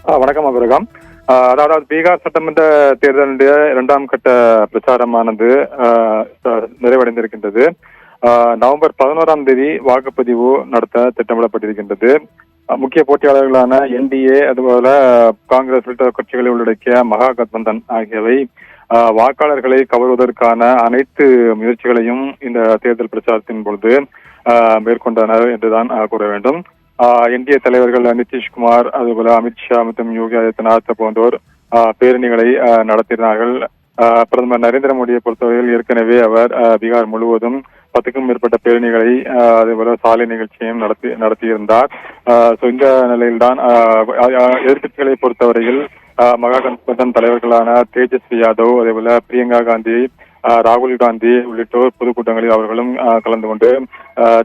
வணக்கம் அபிரகாம். அதாவது பீகார் சட்டமன்ற தேர்தலுடைய இரண்டாம் கட்ட பிரச்சாரமானது நிறைவடைந்திருக்கின்றது. நவம்பர் 11ஆம் தேதி வாக்குப்பதிவு நடத்த திட்டமிடப்பட்டிருக்கின்றது. முக்கிய போட்டியாளர்களான என்டிஏ அதுபோல காங்கிரஸ் உள்ளிட்ட கட்சிகளை உள்ளடக்கிய மகா கத்பந்தன் ஆகியவை வாக்காளர்களை கவர்வதற்கான அனைத்து முயற்சிகளையும் இந்த தேர்தல் பிரச்சாரத்தின் பொழுது மேற்கொண்டனர் என்றுதான் கூற வேண்டும். என்டிஏ தலைவர்கள் நிதிஷ்குமார் அதுபோல அமித்ஷா மற்றும் யோகி ஆதித்யநாத் போன்றோர் பேரணிகளை நடத்தினார்கள். பிரதமர் நரேந்திர மோடியை பொறுத்தவரையில் ஏற்கனவே அவர் பீகார் முழுவதும் 10க்கும் மேற்பட்ட பேரணிகளை அதேபோல சாலை நிகழ்ச்சியையும் நடத்தியிருந்தார். இந்த நிலையில்தான் எதிர்கட்சிகளை பொறுத்தவரையில் மகாகத்பந்தன் தலைவர்களான தேஜஸ்வி யாதவ் அதேபோல பிரியங்கா காந்தி ராகுல் காந்தி உள்ளிட்டோர் பொதுக்கூட்டங்களில் அவர்களும் கலந்து கொண்டு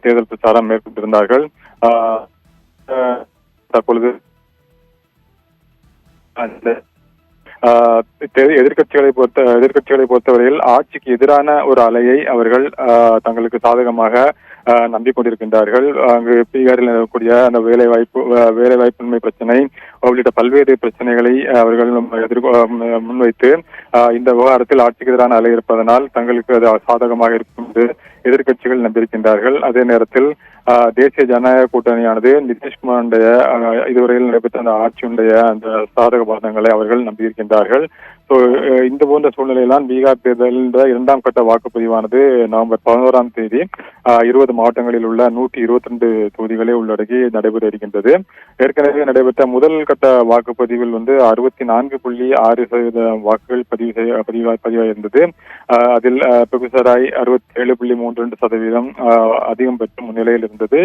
தேர்தல் பிரச்சாரம் மேற்கொண்டிருந்தார்கள். தற்பொழுது எதிர்கட்சிகளை பொறுத்தவரையில் ஆட்சிக்கு எதிரான ஒரு அலையை அவர்கள் தங்களுக்கு சாதகமாக நம்பிக்கொண்டிருக்கின்றார்கள். அங்கு பீகாரில் இருக்கக்கூடிய அந்த வேலைவாய்ப்பின்மை பிரச்சனை உள்ளிட்ட பல்வேறு பிரச்சனைகளை அவர்கள் முன்வைத்து இந்த விவகாரத்தில் ஆட்சிக்கு எதிரான அலை இருப்பதனால் தங்களுக்கு அது சாதகமாக இருக்கும் என்று எதிர்கட்சிகள் நம்பியிருக்கின்றார்கள். அதே நேரத்தில் தேசிய ஜனநாயக கூட்டணியானது நிதிஷ்குமாருடைய இதுவரையில் நடைபெற்ற அந்த ஆட்சியுடைய அந்த சாதக பாதங்களை அவர்கள் நம்பியிருக்கின்றார்கள். இந்த போன்ற சூழ்நிலையில்தான் பீகார் தேர்தலில் இரண்டாம் கட்ட வாக்குப்பதிவானது நவம்பர் 11ஆம் தேதி 20 மாவட்டங்களில் உள்ள 122 தொகுதிகளை உள்ளடக்கி நடைபெற இருக்கின்றது. ஏற்கனவே நடைபெற்ற முதல் கட்ட வாக்குப்பதிவில் 64.6% வாக்குகள் பதிவாயிருந்தது. அதில் பெகுசராய் 67.32% அதிகம் பெற்று முன்னிலையில் இருந்தது.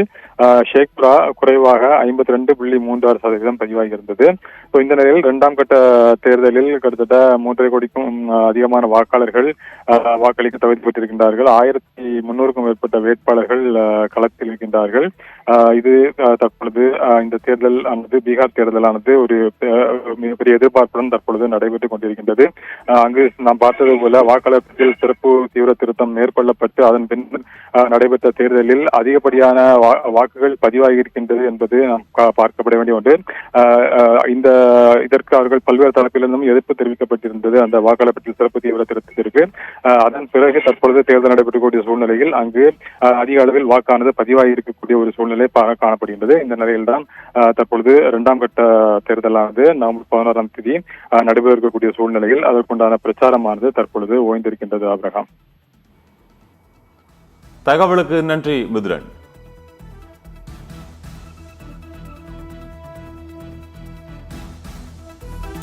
ஷேக்புரா குறைவாக 52.36% பதிவாகியிருந்தது. இந்த நிலையில் இரண்டாம் கட்ட தேர்தலில் கிட்டத்தட்ட 3.5 கோடிக்கும் அதிகமான வாக்காளர்கள் வாக்களிக்க தகுதிப்பட்டிருக்கின்றார்கள். 1300க்கும் மேற்பட்ட வேட்பாளர்கள் களத்தில் இருக்கின்றார்கள். இது தற்பொழுது இந்த தேர்தல் ஆனது பீகார் தேர்தலானது ஒரு மிகப்பெரிய எதிர்பார்ப்புடன் தற்பொழுது நடைபெற்றுக் கொண்டிருக்கின்றது. அங்கு நாம் பார்த்தது போல வாக்காளர் பட்டியல் சிறப்பு தீவிர திருத்தம் மேற்கொள்ளப்பட்டு அதன் பின் நடைபெற்ற தேர்தலில் அதிகப்படியான வாக்குகள் பதிவாகி இருக்கின்றது என்பது நாம் பார்க்கப்பட வேண்டிய ஒன்று. இதற்கு அவர்கள் பல்வேறு தரப்பிலிருந்தும் எதிர்ப்பு தெரிவிக்கப்பட்டிருந்தது அந்த வாக்காளர் பட்டியல் சிறப்பு தீவிர திருத்தத்திற்கு. அதன் பிறகு தற்பொழுது தேர்தல் நடைபெறக்கூடிய சூழ்நிலையில் அங்கு அதிக அளவில் வாக்கானது பதிவாகி இருக்கக்கூடிய ஒரு சூழ்நிலை காணப்படுகின்றது. இந்த நிலையில்தான் தற்பொழுது இரண்டாம் கட்ட தேர்தலானது நவம்பர் 11ஆம் தேதி நடைபெற இருக்கக்கூடிய சூழ்நிலையில் அதற்குண்டான பிரச்சாரமானது தற்பொழுது ஓய்ந்திருக்கின்றது. அபிரகாம், தகவலுக்கு நன்றி மிதுரன்.